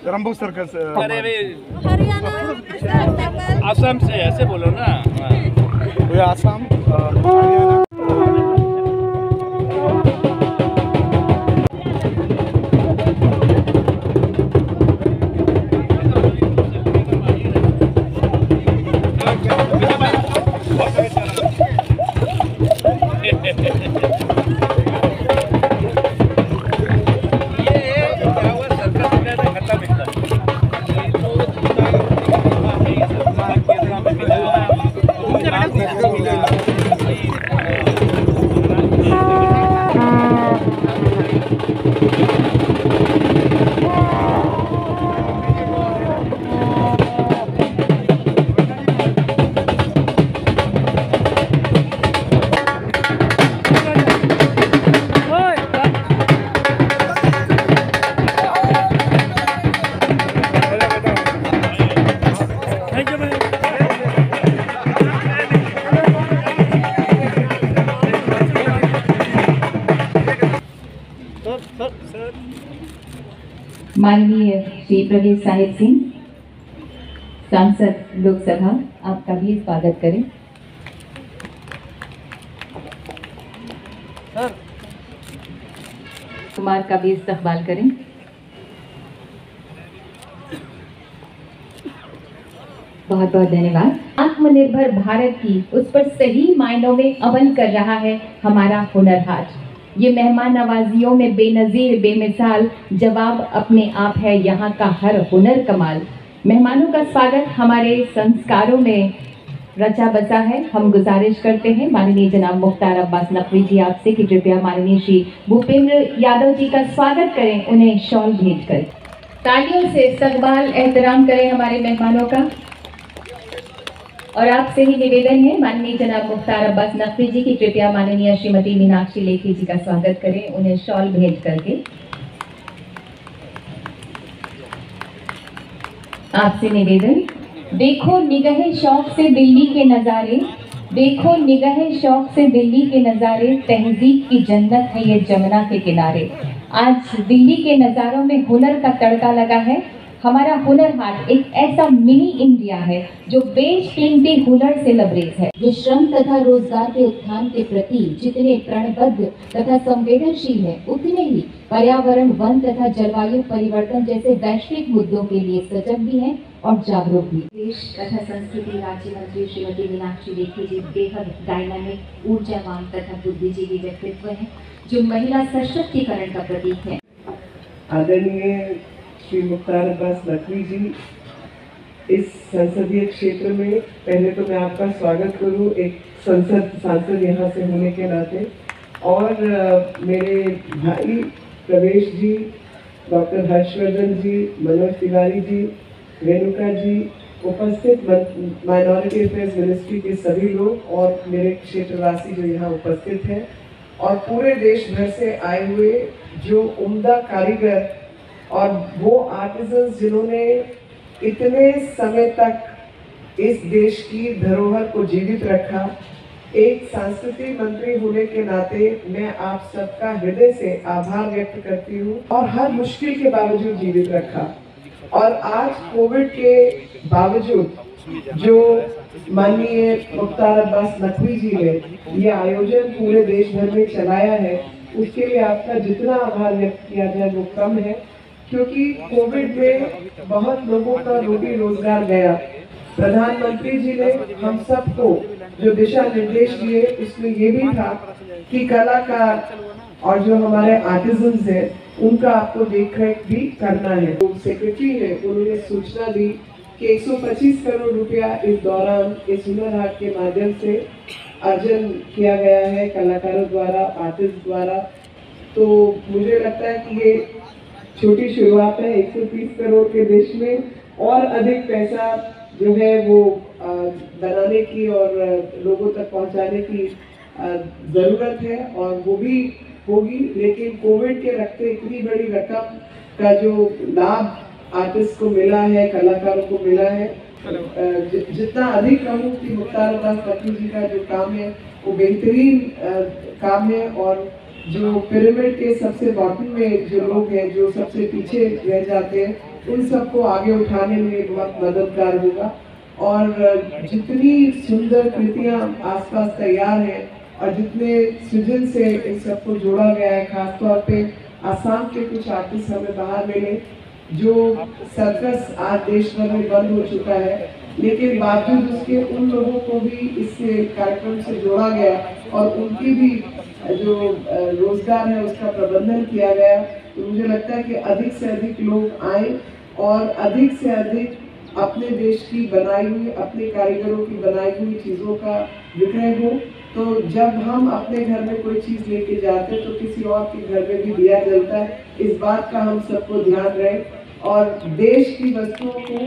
रंबू circus Haryana Assam से ऐसे बोलो ना। कोई आसाम हरियाणा माननीय श्री प्रवेश साहिब सिंह, सांसद लोकसभा, आपका भी स्वागत करें। कुमार का भी इस्तकबाल करें। बहुत बहुत धन्यवाद। आत्मनिर्भर भारत की उस पर सही मायनों में अमल कर रहा है हमारा हुनर हाट। ये मेहमान नवाजियों में बेनजीर बेमिसाल जवाब अपने आप है यहाँ का हर हुनर कमाल। मेहमानों का स्वागत हमारे संस्कारों में रचा बसा है। हम गुजारिश करते हैं माननीय जनाब मुख्तार अब्बास नकवी जी आपसे कि कृपया माननीय श्री भूपेंद्र यादव जी का स्वागत करें, उन्हें शॉल भेंट कर तालियों से इस्तकबाल एहतराम करें हमारे मेहमानों का। और आपसे ही निवेदन है माननीय जनाब मुख्तार अब्बास नकवी जी की कृपया माननीय श्रीमती मीनाक्षी लेखी जी का स्वागत करें, उन्हें शॉल भेंट करके। आपसे निवेदन, देखो निगाहे शौक से दिल्ली के नज़ारे, देखो निगाहे शौक से दिल्ली के नज़ारे, तहजीब की जन्नत है ये जमुना के किनारे। आज दिल्ली के नज़ारों में हुनर का तड़का लगा है। हमारा हुनर हाट एक ऐसा मिनी इंडिया है जो बेशकीमती हुनर से लबरेज है, जो श्रम तथा रोजगार के उत्थान के प्रति जितने प्रणबद्ध तथा संवेदनशील है, उतने ही पर्यावरण, वन तथा जलवायु परिवर्तन जैसे वैश्विक मुद्दों के लिए सजग भी हैं और जागरूक भी। देश तथा संस्कृति राज्य मंत्री श्रीमती मीनाक्षी लेखी जी बेहद डायनामिक, ऊर्जावान तथा बुद्धिजीवी व्यक्तित्व है जो महिला सशक्तिकरण का प्रतीक है। आदरणीय श्री मुख्तार अब्बास नकवी जी, इस संसदीय क्षेत्र में पहले तो मैं आपका स्वागत करूं एक सांसद यहाँ से होने के नाते, और मेरे भाई प्रवेश जी, डॉक्टर हर्षवर्धन जी, मनोज तिवारी जी, रेणुका जी, उपस्थित माइनॉरिटी अफेयर्स मिनिस्ट्री के सभी लोग और मेरे क्षेत्रवासी जो यहाँ उपस्थित हैं, और पूरे देश भर से आए हुए जो उम्दा कारीगर और वो आर्टिजन्स जिन्होंने इतने समय तक इस देश की धरोहर को जीवित रखा। एक सांस्कृतिक मंत्री होने के नाते मैं आप सबका हृदय से आभार व्यक्त करती हूँ, और हर मुश्किल के बावजूद जीवित रखा। और आज कोविड के बावजूद जो माननीय मुख्तार अब्बास नकवी जी ने ये आयोजन पूरे देश भर में चलाया है, उसके लिए आपका जितना आभार व्यक्त किया जाए वो कम है, क्योंकि कोविड में बहुत लोगों का रोटी रोजगार गया। प्रधानमंत्री जी ने हम सबको जो दिशा निर्देश दिए उसमें ये भी था कि कलाकार और जो हमारे आर्टिजन्स हैं उनका आपको देख रेख भी करना है। तो सेक्रेटरी है उन्होंने सूचना दी कि 125 करोड़ रुपया इस दौरान इस हुनर हाट के माध्यम से अर्जन किया गया है कलाकारों द्वारा, आर्टिस्ट द्वारा। तो मुझे लगता है कि ये छोटी शुरुआत है। 130 करोड़ के देश में और अधिक पैसा जो है वो बनाने की और लोगों तक पहुंचाने की ज़रूरत है और वो भी होगी। लेकिन कोविड के रखते इतनी बड़ी रकम का जो लाभ आर्टिस्ट को मिला है, कलाकारों को मिला है, जितना अधिक कहूँ कि मुख्तार अब्बास नकवी जी का जो काम है वो बेहतरीन काम है। और जो पिरामिड के सबसे बॉटम में जो लोग हैं, जो सबसे पीछे रह जाते हैं, उन सबको आगे उठाने में बहुत मददगार होगा। और जितनी सुंदर कृतियाँ आसपास तैयार हैं और जितने सृजन से इन सबको जोड़ा गया है, खासतौर पे आसाम के कुछ आर्टिस्ट हमें बाहर मिले। जो सर्कस आज देश भर में बंद हो चुका है, लेकिन बावजूद उसके उन लोगों को भी इस कार्यक्रम से जोड़ा गया और उनकी भी जो रोजगार है उसका प्रबंधन किया गया। तो मुझे लगता है कि अधिक से अधिक लोग आए और अधिक से अधिक अपने देश की बनाई हुई, अपने कारीगरों की बनाई हुई चीज़ों का विक्रय हो। तो जब हम अपने घर में कोई चीज़ लेके जाते हैं तो किसी और के घर में भी दिया जलता है। इस बात का हम सबको ध्यान रहे और देश की वस्तुओं को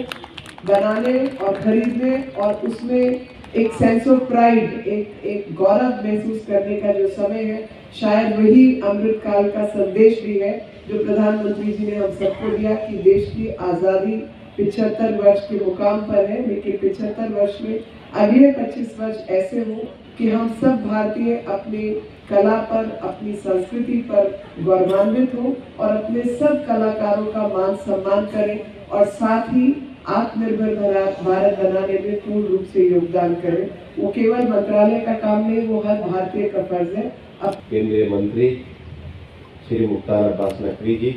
बनाने और खरीदने और उसमें एक सेंस ऑफ प्राइड, एक गौरव महसूस करने का जो समय है, शायद वही अमृत काल का संदेश भी है जो प्रधानमंत्री जी ने हम सबको दिया कि देश की आज़ादी 75 वर्ष के मुकाम पर है। लेकिन 75 वर्ष में अगले 25 वर्ष ऐसे हो कि हम सब भारतीय अपनी कला पर, अपनी संस्कृति पर गौरवान्वित हो और अपने सब कलाकारों का मान सम्मान करें और साथ ही आत्मनिर्भर भारत बनाने में पूर्ण रूप से योगदान करें। वो केवल मंत्रालय का काम नहीं, वो हर भारतीय का फर्ज है। अब केंद्रीय मंत्री श्री मुख्तार अब्बास नकवी जी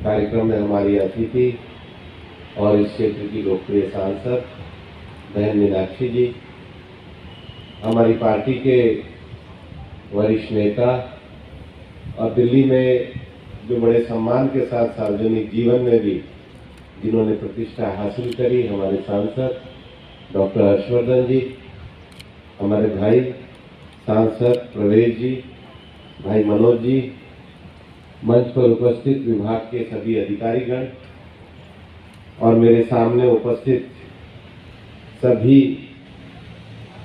कार्यक्रम में हमारी अतिथि और इस क्षेत्र की लोकप्रिय सांसद बहन मीनाक्षी जी, हमारी पार्टी के वरिष्ठ नेता और दिल्ली में जो बड़े सम्मान के साथ सार्वजनिक जीवन में भी जिन्होंने प्रतिष्ठा हासिल करी, हमारे सांसद डॉक्टर हर्षवर्धन जी, हमारे भाई सांसद प्रवेश जी, भाई मनोज जी, मंच पर उपस्थित विभाग के सभी अधिकारीगण और मेरे सामने उपस्थित सभी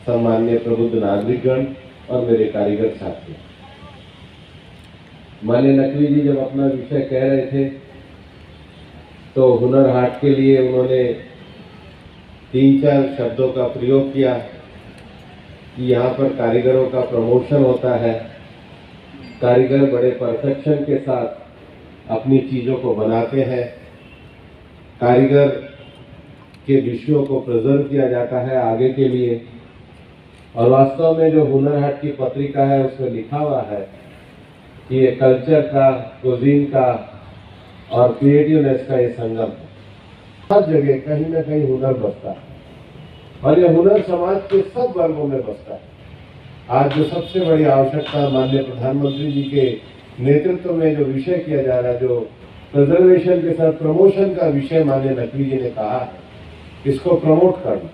सम्मान्य प्रबुद्ध नागरिकगण और मेरे कारीगर साथी। माननीय नकवी जी जब अपना विषय कह रहे थे तो हुनर हाट के लिए उन्होंने 3-4 शब्दों का प्रयोग किया कि यहाँ पर कारीगरों का प्रमोशन होता है, कारीगर बड़े परफेक्शन के साथ अपनी चीज़ों को बनाते हैं, कारीगर के विषयों को प्रिजर्व किया जाता है आगे के लिए। और वास्तव में जो हुनर हाट की पत्रिका है उसमें लिखा हुआ है कि ये कल्चर का, कुजीन का और क्रिएटिवनेस का ये संगम है। हर जगह कहीं ना कहीं हुनर बसता है और ये हुनर समाज के सब वर्गों में बसता है। आज जो सबसे बड़ी आवश्यकता माननीय प्रधानमंत्री जी के नेतृत्व में जो विषय किया जा रहा है, जो प्रिजर्वेशन के साथ प्रमोशन का विषय माननीय नकवी जी ने कहा है, इसको प्रमोट करना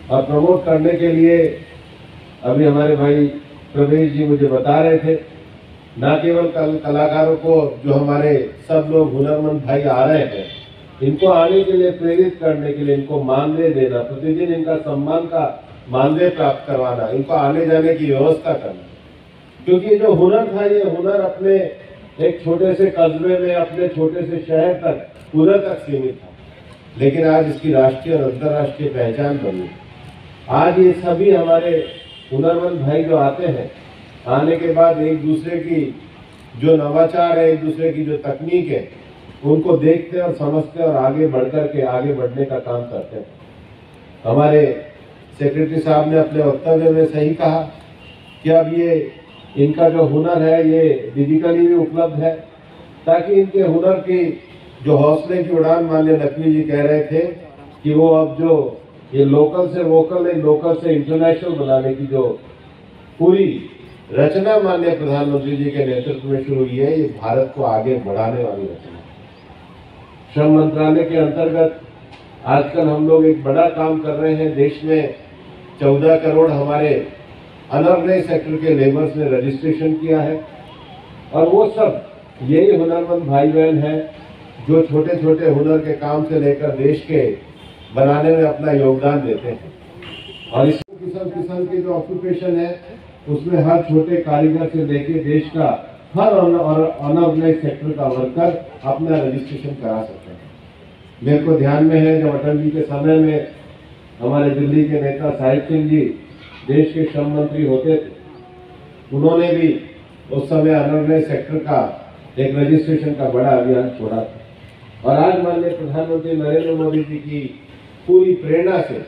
और प्रमोट करने के लिए अभी हमारे भाई प्रवेश जी मुझे बता रहे थे, न केवल कलाकारों को जो हमारे सब लोग हुनरमंद भाई आ रहे हैं, इनको आने के लिए प्रेरित करने के लिए इनको मानदेय देना, प्रतिदिन इनका सम्मान का मानदेय प्राप्त करवाना, इनको आने जाने की व्यवस्था करना। क्योंकि ये जो हुनर था, ये हुनर अपने एक छोटे से कस्बे में, अपने छोटे से शहर तक, उधर तक सीमित था, लेकिन आज इसकी राष्ट्रीय और अंतर्राष्ट्रीय पहचान बनी। आज ये सभी हमारे हुनरमंद भाई जो आते हैं, आने के बाद एक दूसरे की जो नवाचार है, एक दूसरे की जो तकनीक है, उनको देखते और समझते और आगे बढ़कर के आगे बढ़ने का काम करते हैं। हमारे सेक्रेटरी साहब ने अपने वक्तव्य में सही कहा कि अब ये इनका जो हुनर है ये डिजिटली भी उपलब्ध है, ताकि इनके हुनर की जो हौसले की उड़ान माननीय नकवी जी कह रहे थे कि वो अब जो ये लोकल से वोकल नहीं, लोकल से इंटरनेशनल बनाने की जो पूरी रचना माननीय प्रधानमंत्री जी के नेतृत्व में शुरू हुई है, ये भारत को आगे बढ़ाने वाली रचना है। श्रम मंत्रालय के अंतर्गत आजकल हम लोग एक बड़ा काम कर रहे हैं। देश में 14 करोड़ हमारे अनऑर्गेनाइज्ड सेक्टर के लेबर्स ने रजिस्ट्रेशन किया है, और वो सब यही हुनरमंद भाई बहन हैं जो छोटे छोटे हुनर के काम से लेकर देश के बनाने में अपना योगदान देते हैं। और इस किस्म के जो ऑक्यूपेशन है उसमें हर छोटे कारीगर से लेके देश का हर अनऑर्गेनाइज्ड सेक्टर का वर्कर अपना रजिस्ट्रेशन करा सकते हैं। मेरे को ध्यान में है जब अटल जी के समय में हमारे दिल्ली के नेता साहिब सिंह जी देश के श्रम मंत्री होते थे, उन्होंने भी उस समय अनऑर्गेनाइज्ड सेक्टर का एक रजिस्ट्रेशन का बड़ा अभियान छोड़ा था। और आज माननीय प्रधानमंत्री नरेंद्र मोदी जी की पूरी प्रेरणा से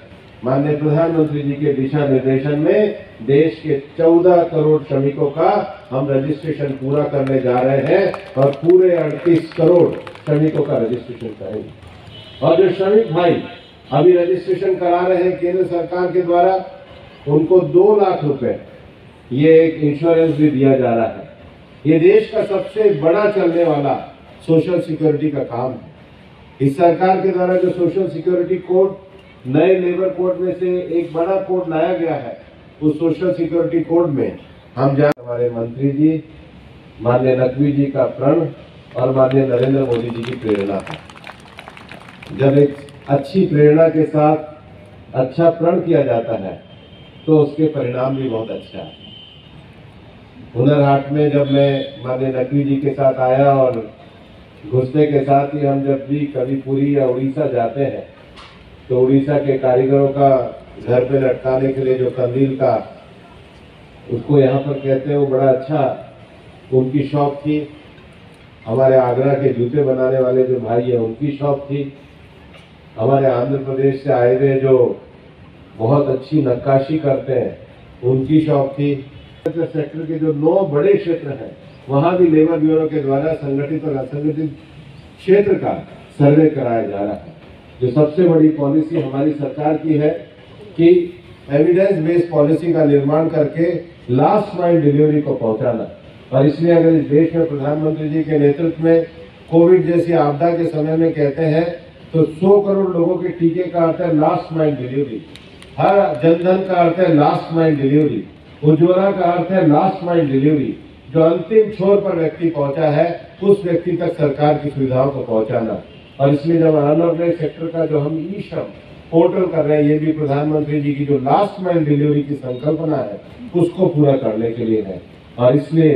माननीय प्रधानमंत्री जी के दिशा निर्देशन में देश के 14 करोड़ श्रमिकों का हम रजिस्ट्रेशन पूरा करने जा रहे हैं, और पूरे 38 करोड़ श्रमिकों का रजिस्ट्रेशन करेंगे। और जो श्रमिक भाई अभी रजिस्ट्रेशन करा रहे हैं केंद्र सरकार के द्वारा, उनको 2 लाख रुपए ये एक इंश्योरेंस भी दिया जा रहा है। ये देश का सबसे बड़ा चलने वाला सोशल सिक्योरिटी का काम है। इस सरकार के द्वारा जो सोशल सिक्योरिटी कोड, नए लेबर कोड में से एक बड़ा कोड लाया गया है, उस सोशल सिक्योरिटी कोड में हम हमारे मंत्री जी माननीय नकवी जी का प्रण और माननीय नरेंद्र मोदी जी की प्रेरणा है। जब एक अच्छी प्रेरणा के साथ अच्छा प्रण किया जाता है तो उसके परिणाम भी बहुत अच्छा है। हुनर हाट में जब मैं माननीय नकवी जी के साथ आया, और घुसने के साथ ही हम जब भी कभी पुरी या उड़ीसा जाते हैं तो उड़ीसा के कारीगरों का घर पे लटकाने के लिए जो कंदील का उसको यहाँ पर कहते हैं, वो बड़ा अच्छा उनकी शॉप थी। हमारे आगरा के जूते बनाने वाले जो भाई हैं उनकी शॉप थी। हमारे आंध्र प्रदेश से आए हुए जो बहुत अच्छी नक्काशी करते हैं उनकी शॉप थी। सेक्टर के जो 9 बड़े क्षेत्र हैं वहाँ भी लेबर ब्यूरो के द्वारा संगठित और असंगठित क्षेत्र का सर्वे कराया जा रहा है। जो सबसे बड़ी पॉलिसी हमारी सरकार की है कि एविडेंस बेस्ड पॉलिसी का निर्माण करके लास्ट माइल डिलीवरी को पहुंचाना। और इसलिए अगर इस देश में प्रधानमंत्री जी के नेतृत्व में कोविड जैसी आपदा के समय में कहते हैं तो 100 करोड़ लोगों के टीके का अर्थ है लास्ट माइल डिलीवरी, हर जनधन का अर्थ है लास्ट माइल डिलीवरी, उज्ज्वला का अर्थ है लास्ट माइल डिलीवरी। जो अंतिम छोर पर व्यक्ति पहुंचा है उस व्यक्ति तक सरकार की सुविधाओं को पहुंचाना। और इसलिए जब अनऑर्गेनाइज्ड सेक्टर का जो हम ई श्रम पोर्टल कर रहे हैं, ये भी प्रधानमंत्री जी की जो लास्ट माइल डिलीवरी की संकल्पना है उसको पूरा करने के लिए है। और इसलिए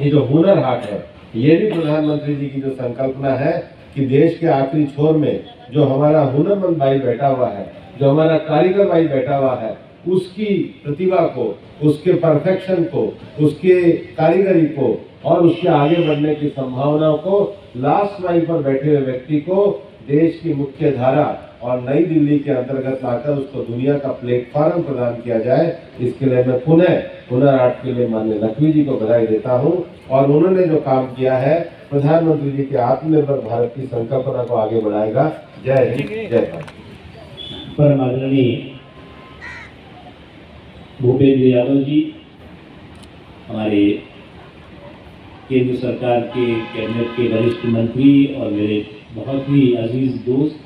ये जो हुनर हाट है ये भी प्रधानमंत्री जी की जो संकल्पना है कि देश के आखिरी छोर में जो हमारा हुनरमंद भाई बैठा हुआ है, जो हमारा कारीगर भाई बैठा हुआ है, उसकी प्रतिभा को, उसके परफेक्शन को, उसके कारीगरी को और उसके आगे बढ़ने की संभावनाओं को लास्ट माइल पर बैठे हुए व्यक्ति को देश की मुख्य धारा और नई दिल्ली के अंतर्गत लाकर उसको दुनिया का प्लेटफॉर्म प्रदान किया जाए। इसके लिए मैं पुनः हुनर हाट के लिए माननीय नकवी जी को बधाई देता हूं। और उन्होंने जो काम किया है प्रधानमंत्री जी के आत्मनिर्भर भारत की संकल्पना को आगे बढ़ाएगा। जय हिंद, जय भारत। परम आदरणीय भूपेंद्र यादव जी, हमारे केंद्र सरकार के कैबिनेट के वरिष्ठ मंत्री और मेरे बहुत ही अजीज दोस्त,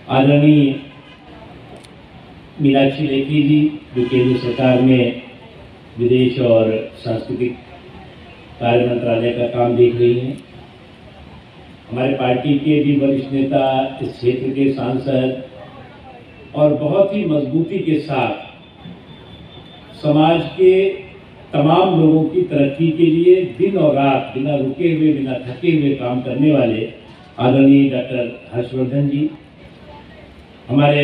आदरणीय मीनाक्षी लेखी जी जो केंद्र सरकार में विदेश और सांस्कृतिक कार्य मंत्रालय का काम देख रही हैं, हमारे पार्टी के भी वरिष्ठ नेता, इस क्षेत्र के सांसद और बहुत ही मजबूती के साथ समाज के तमाम लोगों की तरक्की के लिए दिन और रात बिना रुके हुए, बिना थके हुए काम करने वाले आदरणीय डॉक्टर हर्षवर्धन जी, हमारे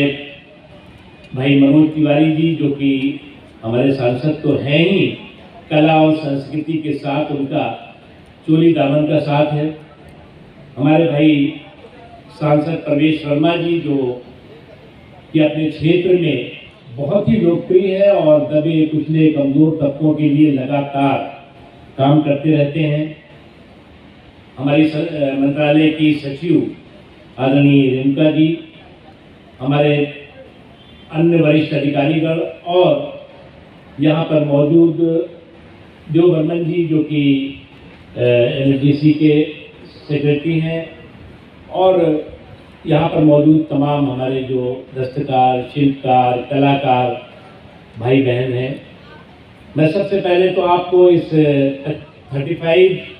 भाई मनोज तिवारी जी जो कि हमारे सांसद तो हैं ही, कला और संस्कृति के साथ उनका चोली दामन का साथ है, हमारे भाई सांसद प्रवेश वर्मा जी जो कि अपने क्षेत्र में बहुत ही लोकप्रिय है और दबे कुचले कमजोर तबकों के लिए लगातार काम करते रहते हैं, हमारी मंत्रालय की सचिव आदरणीय रेणुका जी, हमारे अन्य वरिष्ठ अधिकारीगण और यहाँ पर मौजूद देव बर्मन जी जो कि NFDC के सेक्रेटरी हैं, और यहाँ पर मौजूद तमाम हमारे जो दस्तकार, शिल्पकार, कलाकार भाई बहन हैं। मैं सबसे पहले तो आपको इस 35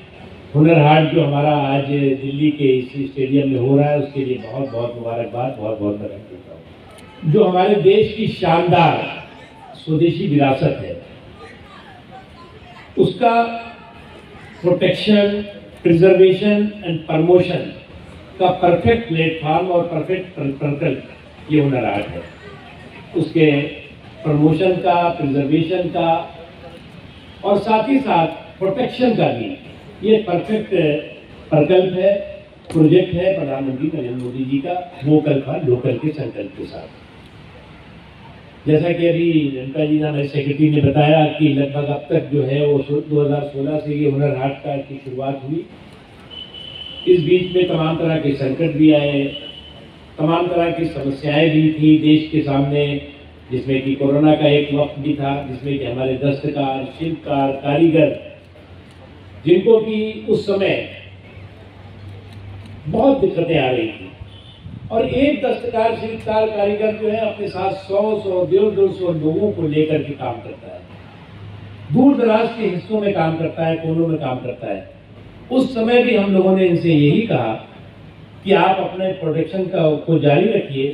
हुनर हाट जो हमारा आज दिल्ली के इस स्टेडियम में हो रहा है उसके लिए बहुत बहुत मुबारकबाद, बहुत बहुत बधाई देता हूँ। जो हमारे देश की शानदार स्वदेशी विरासत है उसका प्रोटेक्शन, प्रिजर्वेशन एंड प्रमोशन का परफेक्ट प्लेटफॉर्म और परफेक्ट प्रकल्प ये हुनर हाट है। उसके प्रमोशन का, प्रिजर्वेशन का और साथ ही साथ प्रोटेक्शन का भी ये परफेक्ट प्रकल्प है, प्रोजेक्ट है प्रधानमंत्री नरेंद्र मोदी जी का वोकल फॉर लोकल के संकल्प के साथ। जैसा कि अभी जनता जी ने हमारे सेक्रेटरी ने बताया कि लगभग अब तक जो है वो 2016 से ये हुनर हाट का की शुरुआत हुई। इस बीच में तमाम तरह के संकट भी आए, तमाम तरह की समस्याएं भी थी देश के सामने, जिसमें कि कोरोना का एक वक्त भी था, जिसमें कि हमारे दस्तकार, शिल्पकार, कारीगर जिनको कि उस समय बहुत दिक्कतें आ रही थी, और एक दस्तकार, शिल्पकार, कारीगर जो है अपने साथ 100, 150 लोगों को लेकर के काम करता है, दूर दराज के हिस्सों में काम करता है, कोनों में काम करता है। उस समय भी हम लोगों ने इनसे यही कहा कि आप अपने प्रोडक्शन को जारी रखिए,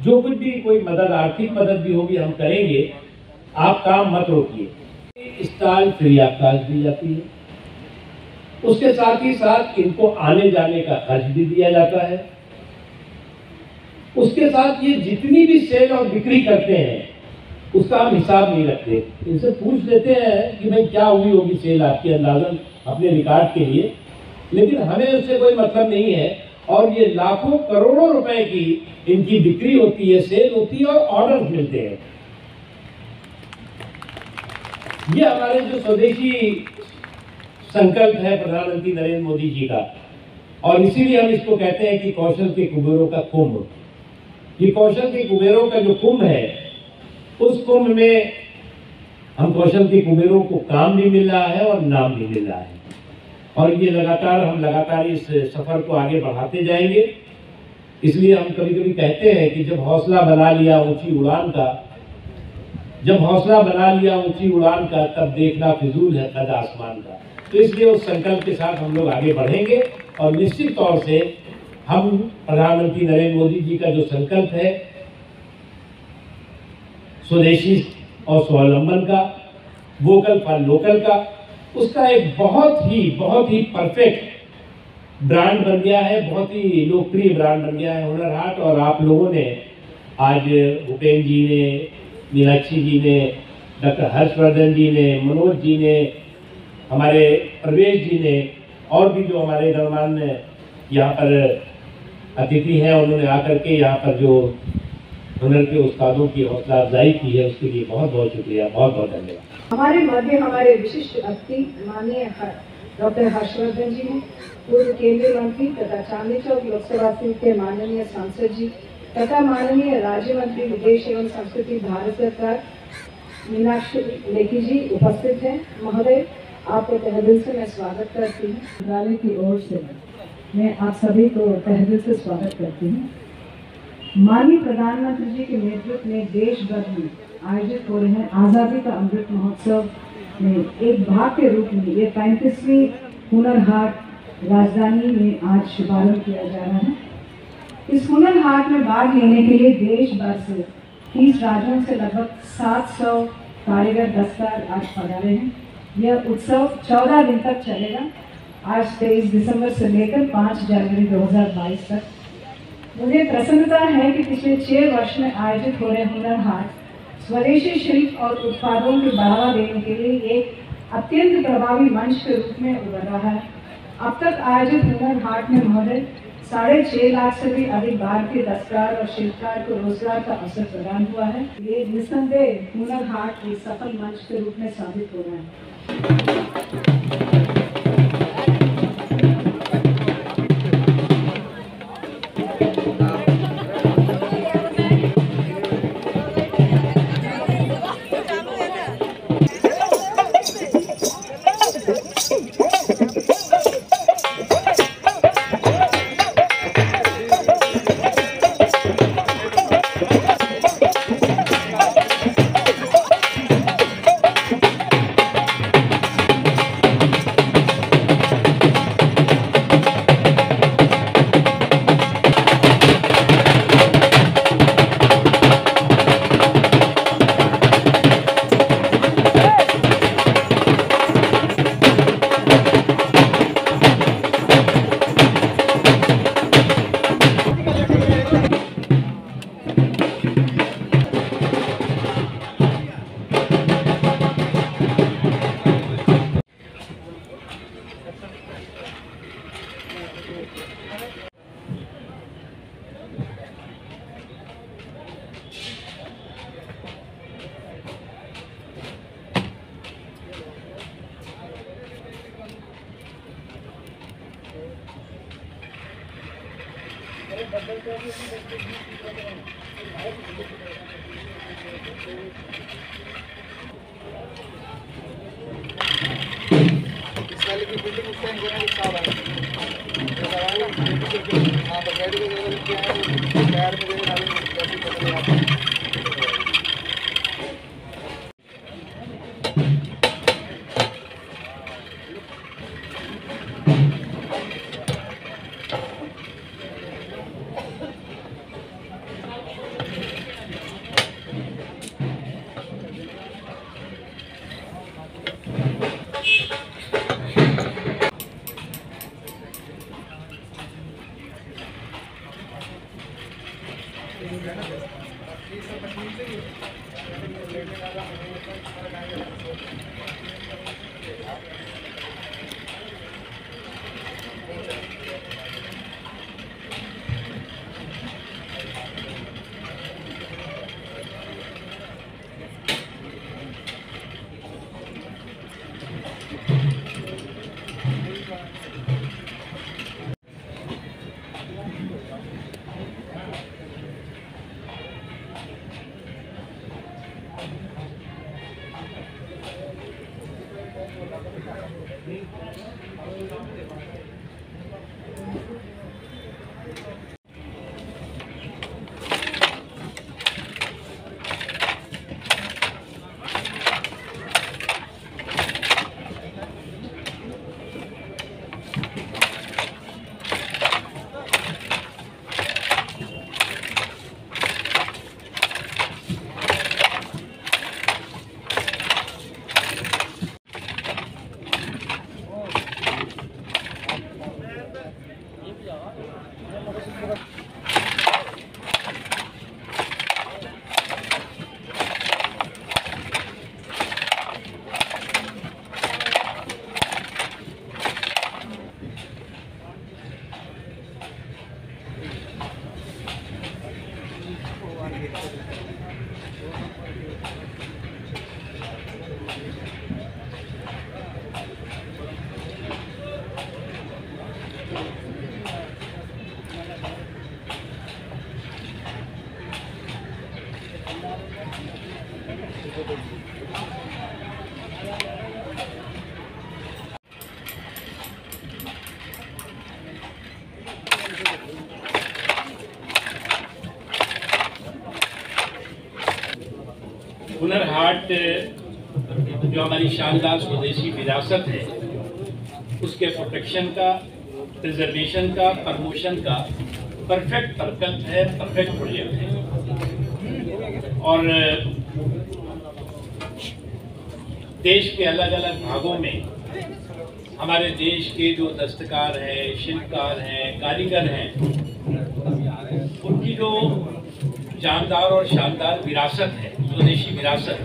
जो कुछ भी कोई मदद, आर्थिक मदद भी होगी हम करेंगे, आप काम मत रोकिए। स्टॉल फ्री ऑफ कॉस्ट दी जाती है, उसके साथ ही साथ इनको आने जाने का खर्च भी दिया जाता है। उसके साथ ये जितनी भी सेल और बिक्री करते हैं उसका हम हिसाब नहीं रखते, इनसे पूछ लेते हैं कि भाई क्या हुई होगी सेल आपकी, अंदाजन अपने रिकॉर्ड के लिए, लेकिन हमें उससे कोई मतलब नहीं है। और ये लाखों करोड़ों रुपए की इनकी बिक्री होती है, सेल होती है और ऑर्डर मिलते हैं। ये हमारे जो स्वदेशी संकल्प है प्रधानमंत्री नरेंद्र मोदी जी का, और इसीलिए हम इसको कहते हैं कि कौशल के कुबेरों का कुंभ। ये कौशल के कुबेरों का जो कुंभ है, उस कुंभ में हम कौशल के कुबेरों को काम भी मिल रहा है और नाम भी मिल रहा है, और ये हम लगातार इस सफर को आगे बढ़ाते जाएंगे। इसलिए हम कभी कभी कहते हैं कि जब हौसला बना लिया ऊंची उड़ान का, जब हौसला बना लिया ऊंची उड़ान का, तब देखना फिजूल है कद आसमान का। तो इसलिए उस संकल्प के साथ हम लोग आगे बढ़ेंगे, और निश्चित तौर से हम प्रधानमंत्री नरेंद्र मोदी जी का जो संकल्प है स्वदेशी और स्वावलंबन का, वोकल फॉर लोकल का, उसका एक बहुत ही परफेक्ट ब्रांड बन गया है, बहुत ही लोकप्रिय ब्रांड बन गया है हुनर हाट। और आप लोगों ने आज भूपेंद्र जी ने, मीनाक्षी जी ने, डॉक्टर हर्षवर्धन जी ने, मनोज जी ने, हमारे प्रवेश जी ने, और भी जो हमारे गणमान्य यहाँ पर अतिथि हैं, उन्होंने आकर के यहाँ पर जो हुनर के उस्तादों की हौसला अफजाई की है, उसके लिए बहुत बहुत शुक्रिया, बहुत बहुत धन्यवाद। हमारे मध्य हमारे विशिष्ट अतिथि माननीय डॉक्टर हर्षवर्धन जी हैं, पूर्व केंद्रीय मंत्री तथा चांदनी चौक लोकसभा सीट के माननीय सांसद जी तथा माननीय राज्य मंत्री विदेश एवं संस्कृति भारत सरकार मीनाक्षी लेखी जी उपस्थित हैं। महोदय, आपको तहे दिल से मैं स्वागत करती हूँ। मंत्रालय की ओर से मैं आप सभी को तहे दिल से स्वागत करती हूँ। माननीय प्रधानमंत्री जी के नेतृत्व में देश भर में आयोजित हो रहे हैं आज़ादी का अमृत महोत्सव में एक भाग के रूप में ये 35वीं हुनर हाट राजधानी में आज शुभारंभ किया जा रहा है। इस हुनर हाट में भाग लेने के लिए देश भर से 30 राज्यों से लगभग 700 कारीगर दस्तकार आज पधारे हैं। यह उत्सव 14 दिन तक चलेगा, आज 23 दिसंबर से लेकर 5 जनवरी 2022 तक। मुझे प्रसन्नता है कि पिछले 6 वर्ष में आयोजित हो रहे हुनर हाट स्वदेशी शिल्प और उत्पादों को बढ़ावा देने के लिए एक अत्यंत प्रभावी मंच के रूप में उभर रहा है। अब तक आयोजित हुनर हाट में महोदय 6.5 लाख से भी अधिक भारतीय दस्तकार और शिल्पकार को रोजगार का अवसर प्रदान हुआ है। ये निस्संदेह हुनर हाट एक सफल मंच के रूप में साबित हो रहा है। इस वाले की बिल्डिंग उस टाइम बना सारा हाँ तो गाड़ी को जगह क्या है टायर में जगह डालेंगे कैसे बदले आप हुनर हाट जो हमारी शानदार स्वदेशी विरासत है उसके प्रोटेक्शन का, प्रिजर्वेशन का, प्रमोशन का परफेक्ट प्रकल्प है, परफेक्ट प्रोजेक्ट है। और देश के अलग अलग भागों में हमारे देश के जो दस्तकार हैं, शिल्पकार हैं, कारीगर हैं, उनकी जो जानदार और शानदार विरासत है, स्वदेशी विरासत,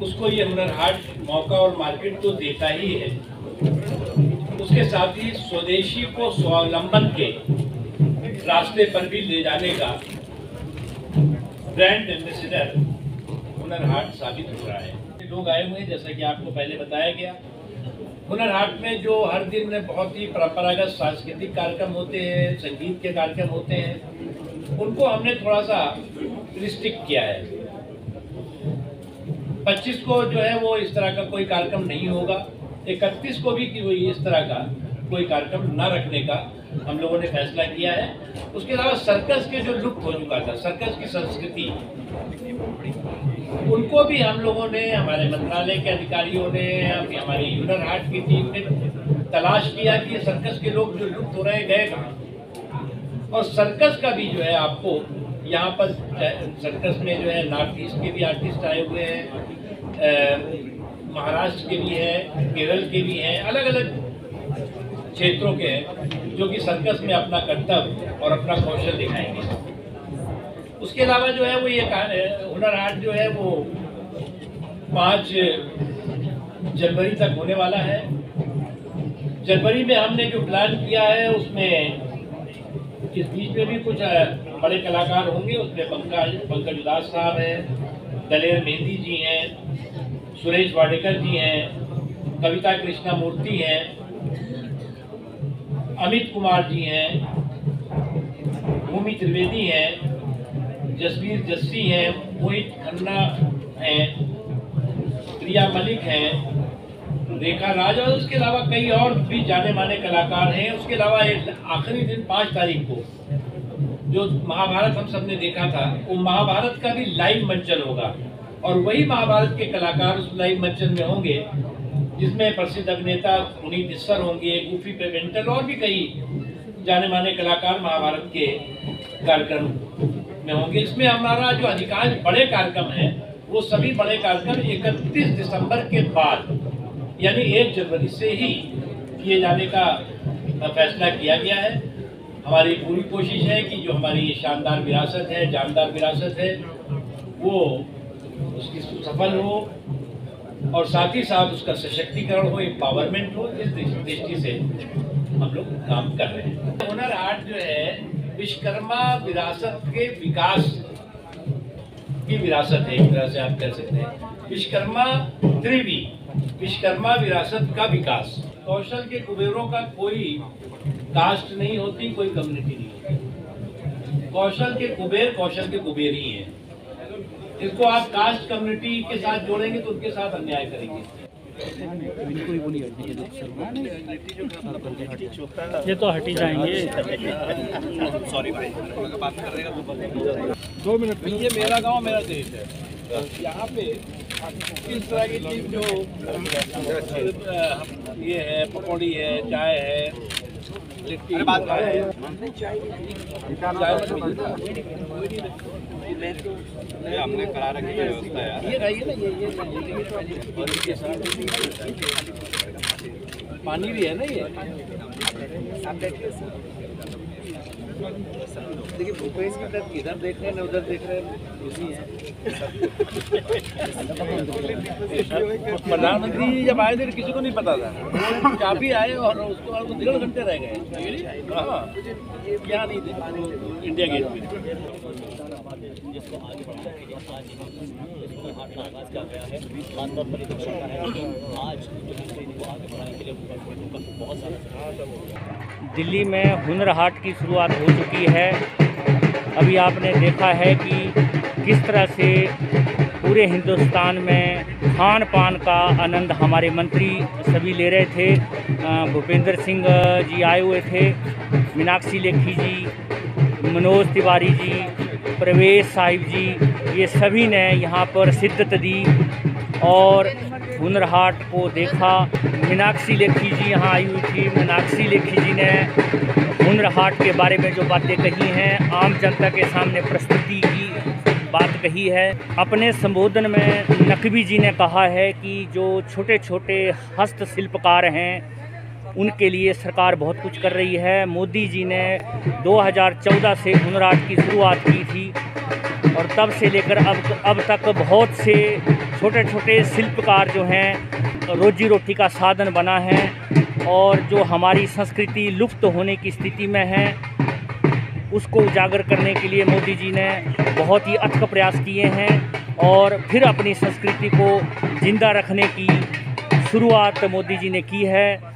उसको ये हुनर हाट मौका और मार्केट तो देता ही है, उसके साथ ही स्वदेशी को स्वावलंबन के रास्ते पर भी ले जाने का ब्रांड एम्बेसडर हुनर हाट साबित हो रहा है। लोग आए हुए हैं, जैसा कि आपको पहले बताया गया। हुनर हाट में जो हर दिन में बहुत ही परंपरागत सांस्कृतिक कार्यक्रम होते हैं, संगीत के कार्यक्रम होते हैं, उनको हमने थोड़ा सा रिस्ट्रिक्ट किया है। 25 को जो है वो इस तरह का कोई कार्यक्रम नहीं होगा, 31 को भी कोई इस तरह का कोई कार्यक्रम न रखने का हम लोगों ने फैसला किया है। उसके अलावा सर्कस के जो लुप्त हो चुका था, सर्कस की संस्कृति, उनको भी हम लोगों ने, हमारे मंत्रालय के अधिकारियों ने, हमारी हुनर हाट की टीम ने तलाश किया कि ये सर्कस के लोग जो लुप्त हो रहे गए कहाँ। और सर्कस का भी जो है आपको यहाँ पर सर्कस में जो है नॉर्थ ईस्ट के भी आर्टिस्ट आए हुए हैं, महाराष्ट्र के भी हैं, केरल के भी हैं, अलग अलग क्षेत्रों के हैं, जो कि सर्कस में अपना कर्तव्य और अपना कौशल दिखाएंगे। उसके अलावा जो है वो ये हुनर हाट जो है वो 5 जनवरी तक होने वाला है। जनवरी में हमने जो प्लान किया है उसमें इस बीच में भी कुछ बड़े कलाकार होंगे। उसमें पंकज उदास साहब हैं, दलेर मेहंदी जी हैं, सुरेश वाडेकर जी हैं, कविता कृष्णा मूर्ति हैं, अमित कुमार जी हैं, भूमि त्रिवेदी हैं, जसवीर जस्सी हैं, मोहित खन्ना हैं, प्रिया मलिक हैं, रेखा राज और उसके अलावा कई और भी जाने माने कलाकार हैं। उसके अलावा आखिरी दिन 5 तारीख को जो महाभारत हम सबने देखा था, वो महाभारत का भी लाइव मंचन होगा और वही महाभारत के कलाकार उस लाइव मंचन में होंगे, जिसमें प्रसिद्ध अभिनेता पुनीत इस्सर होंगे, गुफी पेवेंटल और भी कई जाने माने कलाकार महाभारत के कार्यक्रम में होंगे। इसमें हमारा जो अधिकांश बड़े कार्यक्रम हैं वो सभी बड़े कार्यक्रम 31 दिसंबर के बाद यानी 1 जनवरी से ही किए जाने का फैसला किया गया है। हमारी पूरी कोशिश है कि जो हमारी ये शानदार विरासत है, जानदार विरासत है, वो उसकी सफल हो और साथ ही साथ उसका सशक्तिकरण हो, एम्पावरमेंट हो। इस दृष्टि से हम लोग काम कर रहे हैं। हुनर हाट जो है विश्वकर्मा विरासत के विकास की विरासत है, एक तरह से आप कह सकते हैं। विश्वकर्मा त्रिवी, विश्वकर्मा विरासत का विकास। कौशल के कुबेरों का कोई कास्ट नहीं होती, कोई कम्युनिटी नहीं होती। कौशल के कुबेर ही हैं। इसको आप कास्ट कम्युनिटी के साथ जोड़ेंगे तो उनके साथ अन्याय करेंगे। ये तो हट ही जाएंगे। सॉरी भाई, बात कर रहे हैं 2 मिनट। ये मेरा गांव मेरा देश है। यहाँ पे इस तरह की चीज जो ये है, पकौड़ी है, चाय है, लिट्टी है, ये हमने करा रखी है व्यवस्था यार। ये रही है ना, ये पानी भी है ना। ये देखिए भूपेश की तरफ इधर देख रहे हैं, उधर देख रहे हैं, इसी है। प्रधानमंत्री जी जब आए थे किसी को नहीं पता था, काफी आए और उसके बाद 1.5 घंटे रह गए। हाँ, क्या नहीं थे इंडिया गेट पे। जिसको आगे बढ़ाने के लिए आज हुनर हाट का आगाज़ किया गया है। खासतौर पर ये दर्शाता है कि आज जो हिस्ट्री को आगे बढ़ाने के लिए बहुत सारा। दिल्ली में हुनर हाट की शुरुआत हो चुकी है। अभी आपने देखा है कि किस तरह से पूरे हिंदुस्तान में खान पान का आनंद हमारे मंत्री सभी ले रहे थे। भूपेंद्र सिंह जी आए हुए थे, मीनाक्षी लेखी जी, मनोज तिवारी जी, प्रवेश साहिब जी, ये सभी ने यहाँ पर शिद्दत दी और हुनर हाट को देखा। मीनाक्षी लेखी जी यहाँ आई हुई थी। मीनाक्षी लेखी जी ने हुनर हाट के बारे में जो बातें कही हैं, आम जनता के सामने प्रस्तुति की बात कही है। अपने संबोधन में नकवी जी ने कहा है कि जो छोटे छोटे हस्तशिल्पकार हैं उनके लिए सरकार बहुत कुछ कर रही है। मोदी जी ने 2014 से हुनर हाट की शुरुआत की थी और तब से लेकर अब तक बहुत से छोटे छोटे शिल्पकार जो हैं रोजी रोटी का साधन बना है और जो हमारी संस्कृति लुप्त होने की स्थिति में है उसको उजागर करने के लिए मोदी जी ने बहुत ही अथक प्रयास किए हैं और फिर अपनी संस्कृति को जिंदा रखने की शुरुआत मोदी जी ने की है।